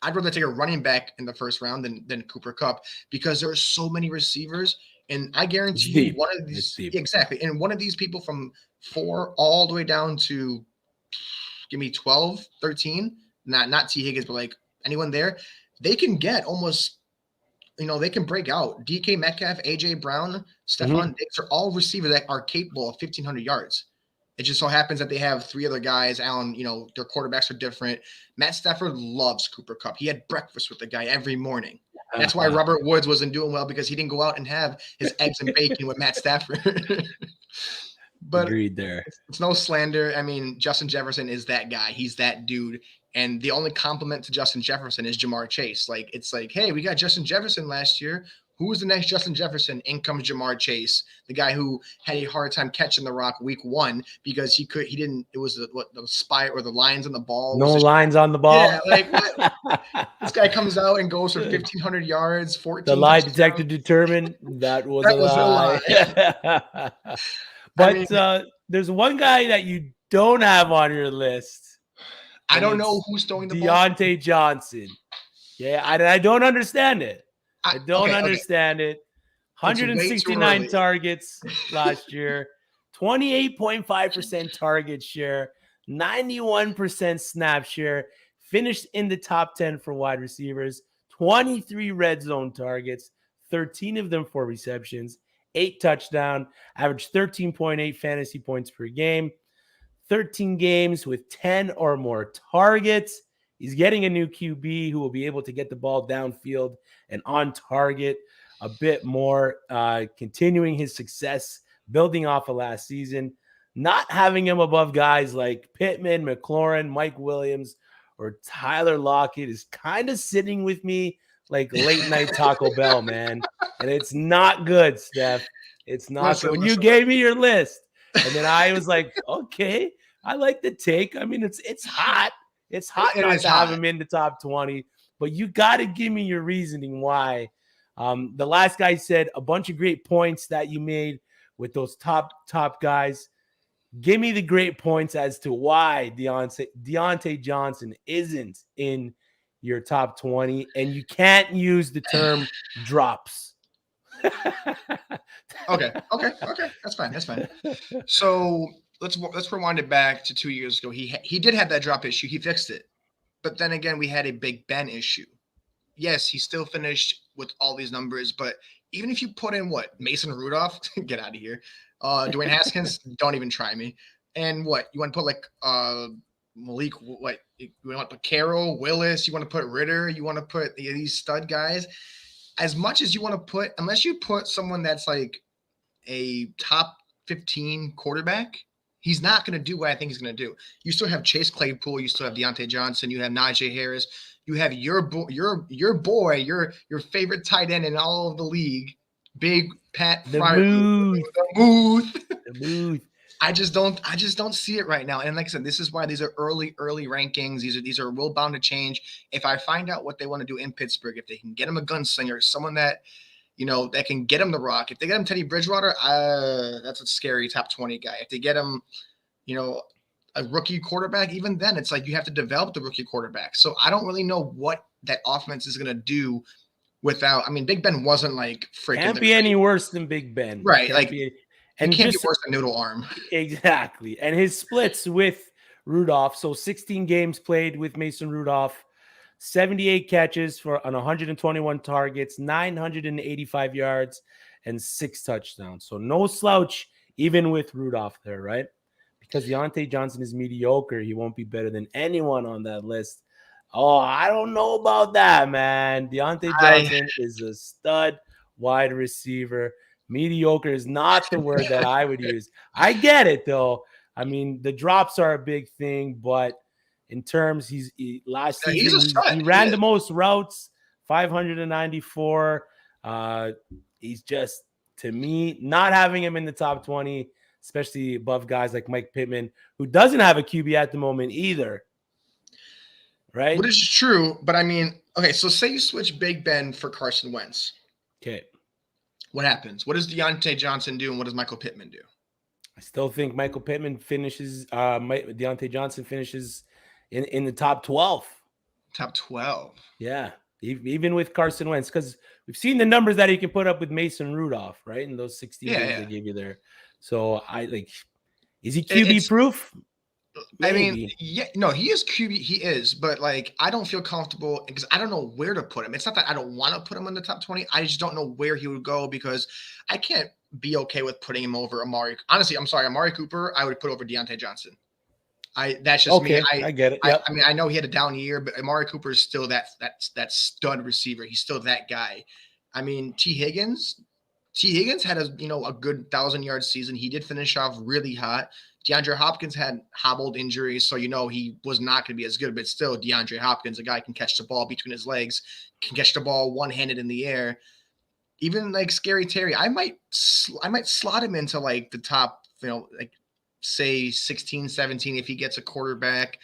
I'd rather take a running back in the first round than Cooper Kupp, because there are so many receivers. And I guarantee you one of these, exactly. And one of these people from 4 all the way down to give me 12, 13, not T. Higgins, but like anyone there, they can get almost, they can break out. DK Metcalf, AJ Brown, Stephon Diggs are all receivers that are capable of 1,500 yards. It just so happens that they have 3 other guys. Allen, their quarterbacks are different. Matt Stafford loves Cooper Kupp. He had breakfast with the guy every morning. That's why Robert Woods wasn't doing well, because he didn't go out and have his eggs and bacon with Matt Stafford. But agreed there. It's no slander. I mean, Justin Jefferson is that guy. He's that dude. And the only compliment to Justin Jefferson is Jamar Chase. Like, it's like, hey, we got Justin Jefferson last year. Who was the next Justin Jefferson? In comes Jamar Chase, the guy who had a hard time catching the rock week 1 because it was the spy or the lines on the ball. No lines on the ball. Yeah, like what? This guy comes out and goes for 1,500 yards, 14. The lie detector determined that was a lie. But there's one guy that you don't have on your list. I don't know who's throwing the ball. Deonte Johnson. Yeah, I don't understand it. I don't understand it. 169 targets last year, 28.5% target share, 91% snap share, finished in the top 10 for wide receivers, 23 red zone targets, 13 of them for receptions, 8 touchdowns, averaged 13.8 fantasy points per game, 13 games with 10 or more targets. He's getting a new QB who will be able to get the ball downfield and on target a bit more, continuing his success, building off of last season. Not having him above guys like Pittman, McLaurin, Mike Williams, or Tyler Lockett is kind of sitting with me like late night Taco Bell, man. And it's not good, Steph. It's not good. When you gave me your list, and then I was like, okay, I like the take. I mean, it's hot. It's hot not to have him in the top 20, but you got to give me your reasoning why. The last guy said a bunch of great points that you made with those top guys. Give me the great points as to why Deontay Johnson isn't in your top 20, and you can't use the term drops. Okay. That's fine. So let's rewind it back to 2 years ago. He did have that drop issue. He fixed it. But then again, we had a Big Ben issue. Yes, he still finished with all these numbers, but even if you put in Mason Rudolph, get out of here. Dwayne Haskins, don't even try me. And you want to put Malik, you want to put Carroll, Willis, you want to put Ritter, you want to put these stud guys. As much as you want to put, unless you put someone that's like a top 15 quarterback, he's not going to do what I think he's going to do. You still have Chase Claypool, you still have Deontay Johnson, you have Najee Harris, you have your boy, your favorite tight end in all of the league, Big Pat Fryer, the Booth. I just don't see it right now. And like I said, this is why these are early rankings. These are real bound to change. If I find out what they want to do in Pittsburgh, if they can get him a gunslinger, someone that that can get him the rock. If they get him Teddy Bridgewater, that's a scary top 20 guy. If they get him, a rookie quarterback, even then it's like you have to develop the rookie quarterback. So I don't really know what that offense is going to do without. I mean, Big Ben wasn't like freaking. Can't be any worse than Big Ben, right? And can't be worse than Noodle Arm. Exactly. And his splits with Rudolph. So 16 games played with Mason Rudolph, 78 catches on 121 targets, 985 yards, and 6 touchdowns. So no slouch, even with Rudolph there, right? Because Deontay Johnson is mediocre. He won't be better than anyone on that list. Oh, I don't know about that, man. Deontay Johnson is a stud wide receiver. Mediocre is not the word that I would use. I get it, though. I mean, the drops are a big thing, but in terms, last season he ran the most routes, 594. He's just, to me, not having him in the top 20, especially above guys like Mike Pittman, who doesn't have a QB at the moment either. Right? Which is true, but I mean, okay, so say you switch Big Ben for Carson Wentz. Okay. What happens? What does Deontay Johnson do, and what does Michael Pittman do? I still think Michael Pittman finishes, Deontay Johnson finishes in the top 12. Top 12? Yeah. even with Carson Wentz, because we've seen the numbers that he can put up with Mason Rudolph, right? In those 16 games they gave you there. So is he QB proof? I mean, Maybe. yeah, no, he is QB. He is, but like, I don't feel comfortable because I don't know where to put him. It's not that I don't want to put him in the top 20. I just don't know where he would go because I can't be okay with putting him over Amari. Honestly, I'm sorry, Amari Cooper, I would put over Deontay Johnson. That's just me. I get it. Yep. I mean, I know he had a down year, but Amari Cooper is still that stud receiver. He's still that guy. I mean, T. Higgins had a good 1,000-yard season. He did finish off really hot. DeAndre Hopkins had hobbled injuries, so he was not going to be as good. But still, DeAndre Hopkins, a guy can catch the ball between his legs, can catch the ball one-handed in the air. Even like Scary Terry, I might slot him into like the top, like say 16, 17 if he gets a quarterback.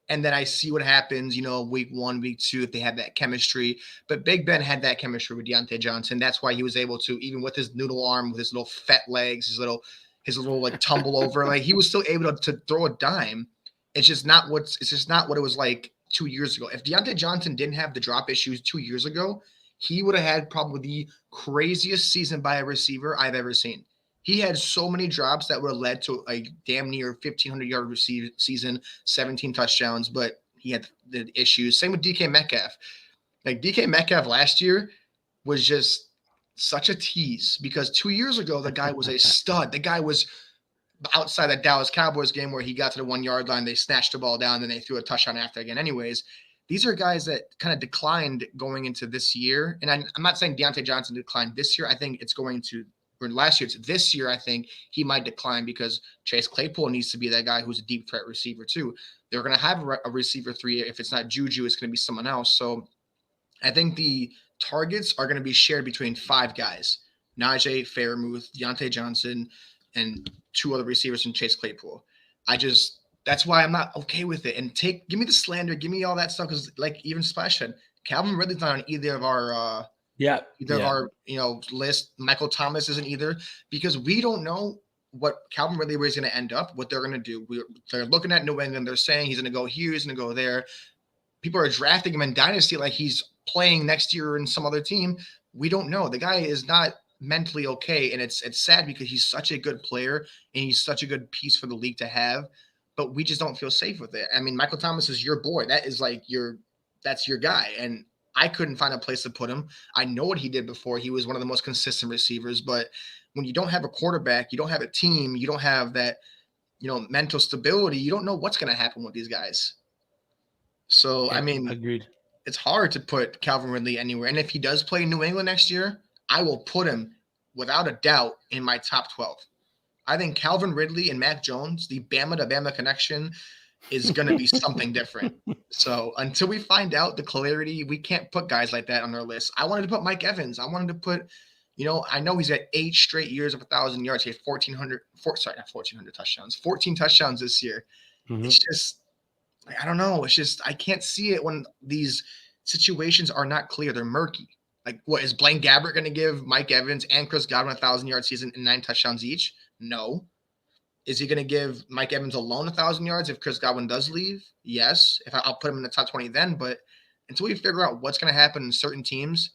And then I see what happens, week 1, week 2, if they have that chemistry. But Big Ben had that chemistry with Deontay Johnson. That's why he was able to, even with his noodle arm, with his little fat legs, his little like tumble over, like he was still able to throw a dime. It's just not what it was like 2 years ago. If Deontay Johnson didn't have the drop issues 2 years ago, he would have had probably the craziest season by a receiver I've ever seen. He had so many drops that would have led to a damn near 1,500-yard season, 17 touchdowns, but he had the issues. Same with DK Metcalf. Like DK Metcalf last year was just such a tease because 2 years ago, the guy was a stud. The guy was outside that Dallas Cowboys game where he got to the 1-yard line, they snatched the ball down, then they threw a touchdown after again. Anyways, these are guys that kind of declined going into this year. And I'm not saying Deontay Johnson declined this year. I think it's going to – or last year, it's this year, I think he might decline because Chase Claypool needs to be that guy who's a deep threat receiver too. They're going to have a receiver 3. If it's not Juju, it's going to be someone else. So I think the targets are going to be shared between 5 guys, Najee, Fairmouth, Deontay Johnson, and 2 other receivers from Chase Claypool. That's why I'm not okay with it. And give me the slander, give me all that stuff. Cause like even Splash said, Calvin Ridley's not on either of our, our list. Michael Thomas isn't either because we don't know what Calvin Ridley is going to end up, what they're going to do. They're looking at New England. They're saying he's going to go here, he's going to go there. People are drafting him in Dynasty like he's playing next year in some other team. We don't know. The guy is not mentally okay, and it's sad because he's such a good player and he's such a good piece for the league to have, but we just don't feel safe with it. I mean, Michael Thomas is your boy. That is like that's your guy, and I couldn't find a place to put him. I know what he did before. He was one of the most consistent receivers, but when you don't have a quarterback, you don't have a team, you don't have that, mental stability, you don't know what's going to happen with these guys. So, yeah, I mean, agreed. It's hard to put Calvin Ridley anywhere. And if he does play in New England next year, I will put him without a doubt in my top 12. I think Calvin Ridley and Mac Jones, the Bama to Bama connection, is going to be something different. So until we find out the clarity, we can't put guys like that on our list. I wanted to put Mike Evans. I wanted to put, I know he's got 8 straight years of 1,000 yards. He had 1,400 touchdowns, 14 touchdowns this year. Mm-hmm. It's just, I don't know. It's just, I can't see it when these situations are not clear. They're murky. Like, what is Blaine Gabbert going to give Mike Evans and Chris Godwin 1,000-yard season and 9 touchdowns each? No. Is he going to give Mike Evans alone 1,000 yards if Chris Godwin does leave? Yes. I'll put him in the top 20 then. But until we figure out what's going to happen in certain teams,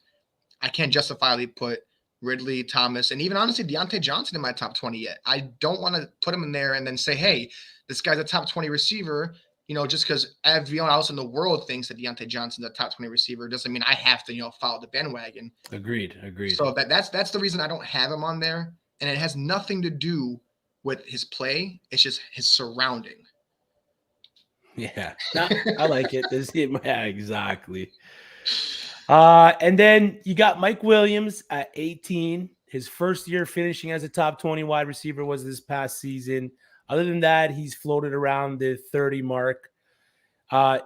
I can't justifiably put Ridley, Thomas, and even honestly Deontay Johnson in my top 20 yet. I don't want to put him in there and then say, hey, this guy's a top 20 receiver. Just because everyone else in the world thinks that Deontay Johnson's a top 20 receiver doesn't mean I have to, follow the bandwagon. Agreed. So that's the reason I don't have him on there. And it has nothing to do with his play. It's just his surrounding. Yeah, I like it. Yeah, exactly. And then you got Mike Williams at 18. His first year finishing as a top 20 wide receiver was this past season. Other than that, he's floated around the 30 mark.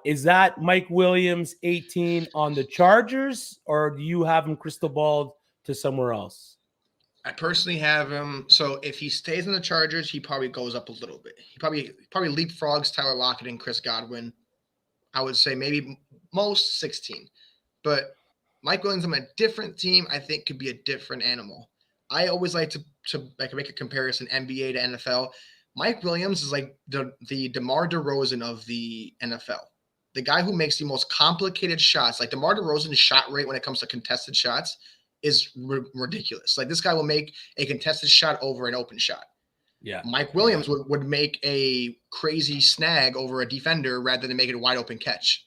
Is that Mike Williams 18 on the Chargers, or do you have him crystal balled to somewhere else? I personally have him. So if he stays in the Chargers, he probably goes up a little bit. He probably leapfrogs Tyler Lockett and Chris Godwin. I would say maybe most 16. But Mike Williams on a different team, I think, could be a different animal. I always like to make a comparison NBA to NFL. Mike Williams is like the DeMar DeRozan of the NFL. the guy who makes the most complicated shots, like DeMar DeRozan's shot rate when it comes to contested shots is ridiculous. Like this guy will make a contested shot over an open shot. Yeah. Mike Williams would make a crazy snag over a defender rather than make it a wide open catch.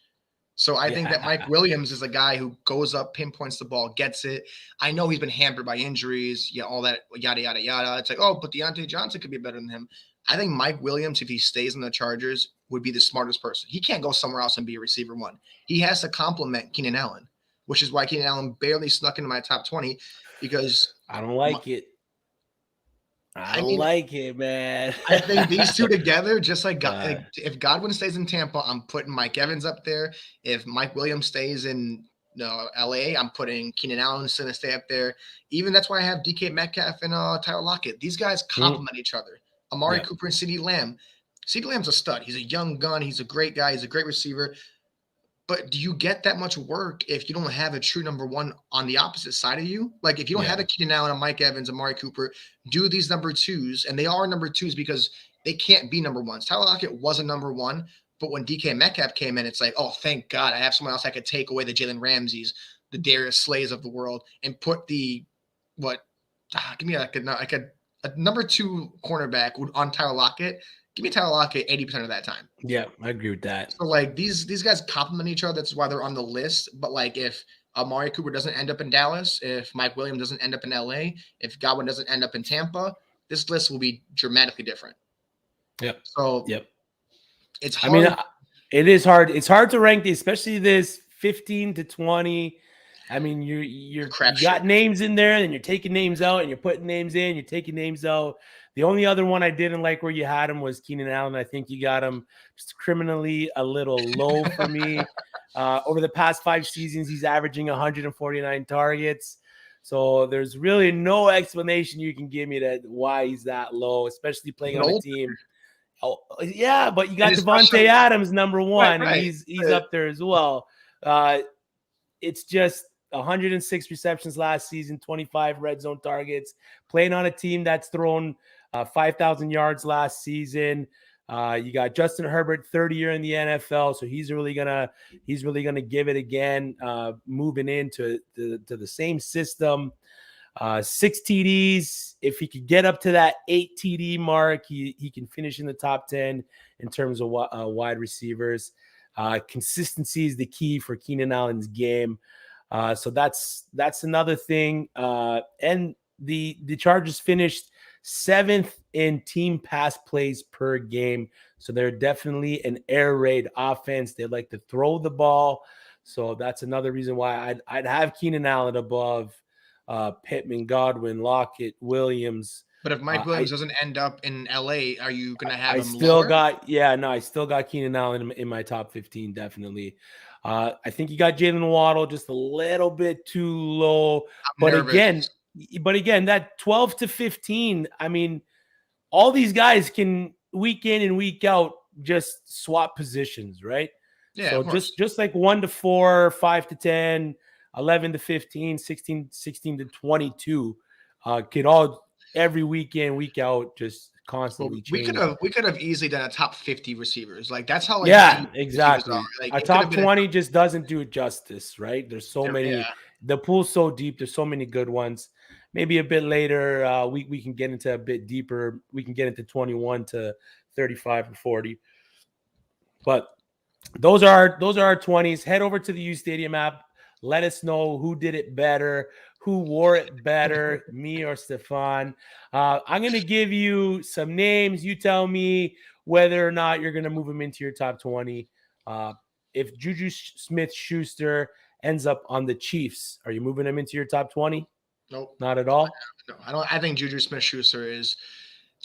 So I think that Mike Williams is a guy who goes up, pinpoints the ball, gets it. I know he's been hampered by injuries, all that yada, yada, yada. It's like, oh, but Deontay Johnson could be better than him. I think Mike Williams, if he stays in the Chargers, would be the smartest person. He can't go somewhere else and be a receiver one. He has to complement Keenan Allen, which is why Keenan Allen barely snuck into my top 20 because I don't like it. I don't like it, man. I think these two together, just like if Godwin stays in Tampa, I'm putting Mike Evans up there. If Mike Williams stays in LA, I'm putting Keenan Allen to stay up there. Even that's why I have DK Metcalf and Tyler Lockett. These guys complement each other. Amari Cooper and CeeDee Lamb. CeeDee Lamb's a stud. He's a young gun. He's a great guy. He's a great receiver. But do you get that much work if you don't have a true number one on the opposite side of you? Like if you don't have a Keenan Allen, a Mike Evans, a Amari Cooper, do these number twos, and they are number twos because they can't be number ones. Tyler Lockett was a number one, but when DK Metcalf came in, it's like, oh, thank God I have someone else I could take away the Jalen Ramseys, the Darius Slays of the world, and put the give me like a number two cornerback on Tyler Lockett. Give me Tyler Lockett 80% of that time. Yeah, I agree with that. So like these guys complement each other. That's why they're on the list. But like if Amari Cooper doesn't end up in Dallas, if Mike Williams doesn't end up in LA, if Godwin doesn't end up in Tampa, this list will be dramatically different. Yep. So it's hard. I mean, it is hard. It's hard to rank, especially this 15 to 20. I mean, you got names in there, and you're taking names out, and you're putting names in, you're taking names out. The only other one I didn't like where you had him was Keenan Allen. I think you got him just criminally a little low for me. Over the past 5 seasons, he's averaging 149 targets. So there's really no explanation you can give me that why he's that low, especially playing on a team. Oh, yeah, but you got Devontae Adams number one. Right. He's up there as well. It's just 106 receptions last season, 25 red zone targets, playing on a team that's thrown 5,000 yards last season. You got Justin Herbert, 30 year in the NFL, so he's really gonna give it again. Moving into the same system, 6 TDs. If he could get up to that 8 TD mark, he can finish in the top 10 in terms of wide receivers. Consistency is the key for Keenan Allen's game. So that's another thing. And the Chargers finished 7th in team pass plays per game. So they're definitely an air raid offense. They like to throw the ball. So that's another reason why I'd have Keenan Allen above Pittman, Godwin, Lockett, Williams. But if Mike Williams doesn't end up in LA, are you going to have him lower? I still got Keenan Allen in my top 15, definitely. I think you got Jalen Waddle just a little bit too low. But again, that 12 to 15, I mean, all these guys can week in and week out just swap positions, right? Yeah. So just like 1 to 4, 5 to 10, 11 to 15, 16 to 22, could all every week in, week out, just constantly change. We could have easily done a top 50 receivers. Like that's how exactly. Like, a top 20 just doesn't do it justice, right? There's so many. The pool's so deep. There's so many good ones. Maybe a bit later, we can get into a bit deeper. We can get into 21 to 35 or 40. But those are our 20s. Head over to the uSTADIUM app. Let us know who did it better, who wore it better, me or Stefan. I'm going to give you some names. You tell me whether or not you're going to move them into your top 20. If Juju Smith-Schuster ends up on the Chiefs, are you moving him into your top 20? Nope. Not at all? No, I don't. I think Juju Smith-Schuster is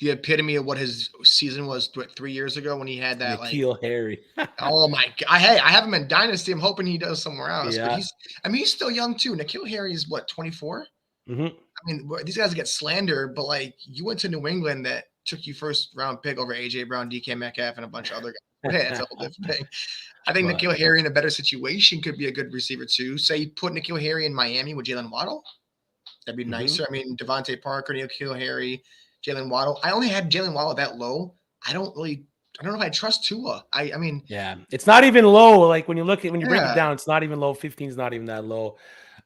the epitome of what his season was 3 years ago when he had that N'Keal Harry. Oh my God! I have him in Dynasty. I'm hoping he does somewhere else. Yeah. But he's still young too. N'Keal Harry is what, 24? Mm-hmm. I mean, these guys get slandered, but like you went to New England that took you first round pick over AJ Brown, DK Metcalf, and a bunch of other guys. Yeah, it's a whole different thing. I think N'Keal Harry in a better situation could be a good receiver too. Say you put N'Keal Harry in Miami with Jalen Waddle. That'd be nicer. I mean, Devontae Parker, N'Keal Harry, Jalen Waddle. I only had Jalen Waddle that low. I don't really don't know if I trust Tua. I mean, Yeah, it's not even low. Like when you break it yeah. down, it's not even low. 15 is not even that low.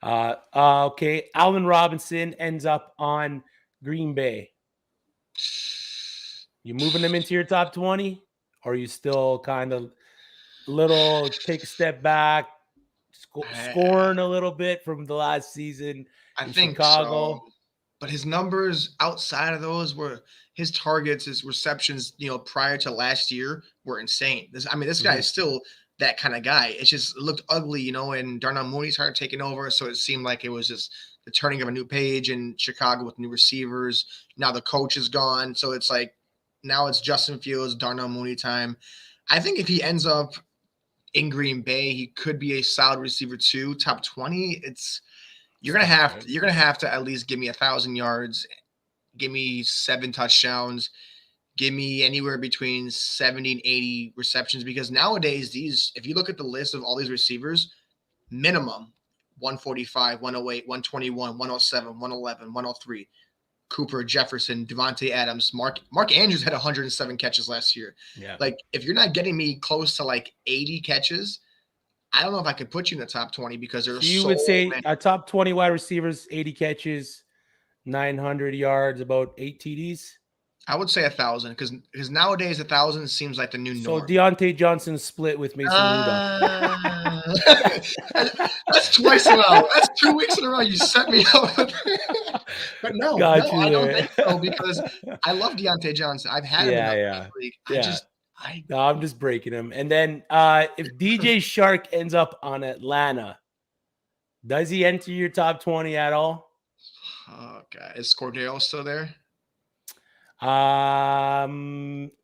Okay. Allen Robinson ends up on Green Bay. You moving them into your top 20? Or are you still kind of little take a step back, I, scoring a little bit from the last season I in think so. Chicago? But his numbers outside of those were his targets, his receptions, prior to last year were insane. This guy Mhm. is still that kind of guy. It just looked ugly, and Darnell Mooney started taking over. So it seemed like it was just the turning of a new page in Chicago with new receivers. Now the coach is gone. So it's like now it's Justin Fields, Darnell Mooney time. I think if he ends up in Green Bay, he could be a solid receiver too, top 20. You're gonna Tough, have right? to, you're gonna have to at least give me 1,000 yards, give me 7 touchdowns, give me anywhere between 70 and 80 receptions. Because nowadays, if you look at the list of all these receivers, minimum 145, 108, 121, 107, 111, 103. Cooper, Jefferson, Devontae Adams, Mark Andrews had 107 catches last year. Yeah. Like, if you're not getting me close to like 80 catches, I don't know if I could put you in the top 20 because So there's you so would say many. our top 20 wide receivers, 80 catches, 900 yards, about 8 TDs. I would say 1,000 because nowadays 1,000 seems like the new So norm. Deontay Johnson split with Mason Rudolph. Uh, that's twice in a row. That's 2 weeks in a row. You set me up. But no, Got you I don't there. think so because I love Deontay Johnson. I've had him in Yeah, the yeah. league. Yeah. I No, I'm just breaking him. And then if DJ Shark ends up on Atlanta, does he enter your top 20 at all? oh god, is Cordero still there?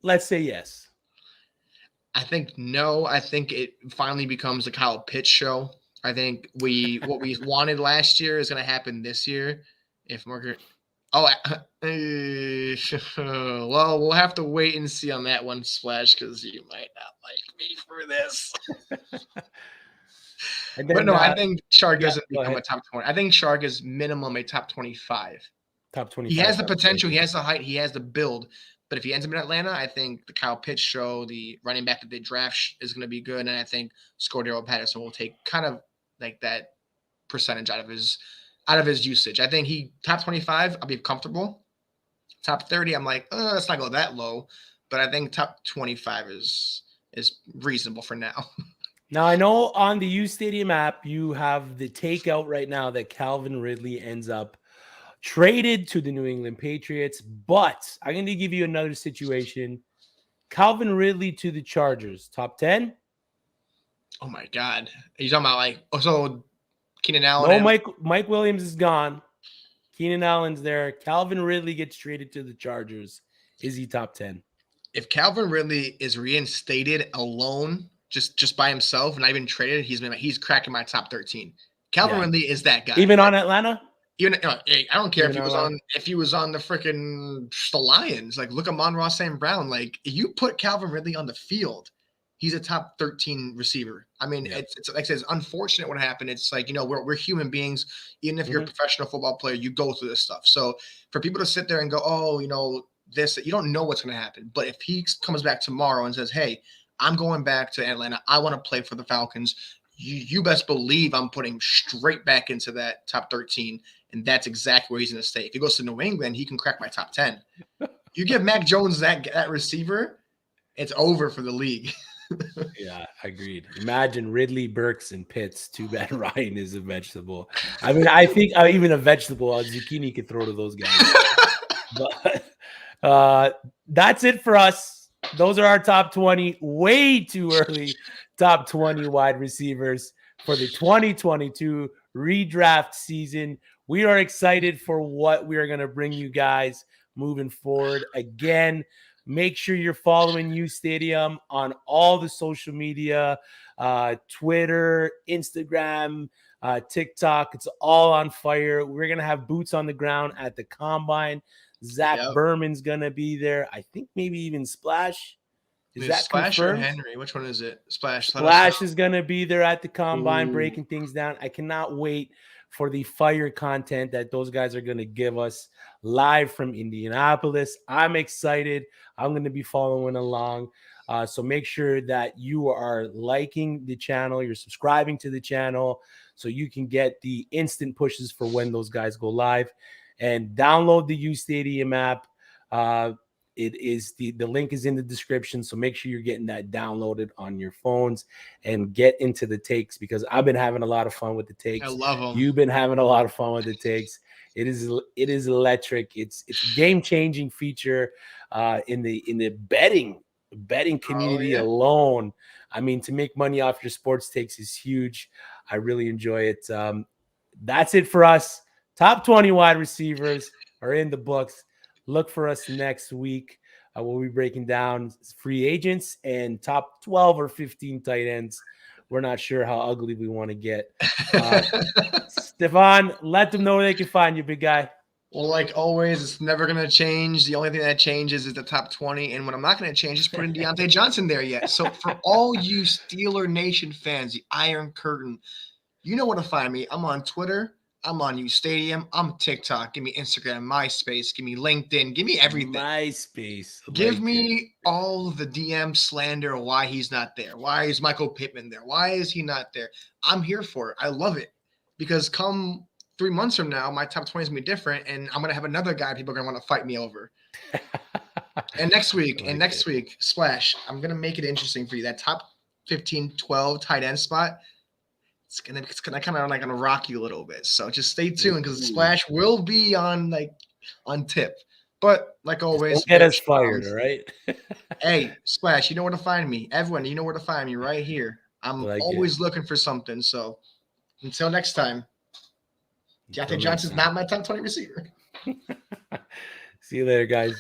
Let's say yes. I think no. I think it finally becomes the Kyle Pitts show. I think what we wanted last year is going to happen this year. If Margaret, oh, well, we'll have to wait and see on that one, Splash, because you might not like me for this. And But then no, I think Shark yeah, doesn't go become a ahead. top 20. I think Shark is minimum a top 25. Top He 25 has the wide potential, he receiver. has the height, he has the build. But if he ends up in Atlanta, I think the Kyle Pitts show, the running back that they draft is going to be good. And I think Scordero Patterson will take kind of like that percentage out of his usage. I think he top 25, I'll be comfortable. Top 30, I'm like, let's not go that low. But I think top 25 is reasonable for now. Now, I know on the uSTADIUM app, you have the takeout right now that Calvin Ridley ends up traded to the New England Patriots. But I'm going to give you another situation. Calvin Ridley to the Chargers, top 10? Oh my God. Are you talking about like, so Keenan Allen No, and Mike Williams is gone. Keenan Allen's there. Calvin Ridley gets traded to the Chargers. Is he top 10? if Calvin Ridley is reinstated alone, just by himself, and not even traded, he's cracking my top 13. Calvin Yeah. Ridley is that guy. Even on Atlanta? Even I don't care Even if he was on the freaking the Lions. Like, look at Amon-Ra St. Brown. Like, you put Calvin Ridley on the field, he's a top 13 receiver. I mean, Yeah. it's like I said, it's unfortunate what happened. It's like, we're human beings. Even if you're a professional football player, you go through this stuff. So for people to sit there and go, oh, this, you don't know what's going to happen. But if he comes back tomorrow and says, hey, I'm going back to Atlanta, I want to play for the Falcons, you best believe I'm putting straight back into that top 13. And that's exactly where he's going to stay. If he goes to New England, he can crack my top 10. You give Mac Jones that receiver, it's over for the league. Yeah, agreed. Imagine Ridley, Burks, and Pitts. Too bad Ryan is a vegetable. I mean, I think even a vegetable, a zucchini could throw to those guys. But that's it for us. Those are our top 20. Way too early top 20 wide receivers for the 2022 redraft season. We are excited for what we are going to bring you guys moving forward. Again, make sure you're following uSTADIUM on all the social media, Twitter, Instagram, TikTok. It's all on fire. We're going to have boots on the ground at the Combine. Zach Berman's going to be there. I think maybe even Splash. Is that Splash confirmed? or Henry? Which one is it? Splash. Splash is going to be there at the Combine breaking things down. I cannot wait for the fire content that those guys are going to give us live from Indianapolis. I'm excited. I'm going to be following along. So make sure that you are liking the channel, you're subscribing to the channel, so you can get the instant pushes for when those guys go live. And download the uSTADIUM app. It is the link is in the description, so make sure you're getting that downloaded on your phones and get into the takes, because I've been having a lot of fun with the takes. I love them. You've been having a lot of fun with the takes. It is electric. It's a game-changing feature in the betting community alone. I mean, to make money off your sports takes is huge. I really enjoy it. That's it for us. Top 20 wide receivers are in the books. Look for us next week. We'll be breaking down free agents and top 12 or 15 tight ends. We're not sure how ugly we want to get. Stefan, let them know where they can find you, big guy. Well, like always, it's never going to change. The only thing that changes is the top 20. And what I'm not going to change is putting Deontay Johnson there yet. So for all you Steeler Nation fans, the Iron Curtain, you know where to find me. I'm on Twitter. I'm on uSTADIUM. I'm TikTok. Give me Instagram, MySpace. Give me LinkedIn. Give me everything. MySpace. Give me all the DM slander. Why he's not there. Why is Michael Pittman there? Why is he not there? I'm here for it. I love it. Because come 3 months from now, my top 20 is going to be different, and I'm going to have another guy people are going to want to fight me over. And next week, Splash, I'm going to make it interesting for you. That top 15, 12 tight end spot, it's gonna kind of like gonna rock you a little bit. So just stay tuned, because Splash will be on tip. But like always, don't get us fired, all right? Hey, Splash, you know where to find me. Everyone, you know where to find me, right here. I'm always looking for something. So until next time, Deontay Johnson's not my top 20 receiver. See you later, guys.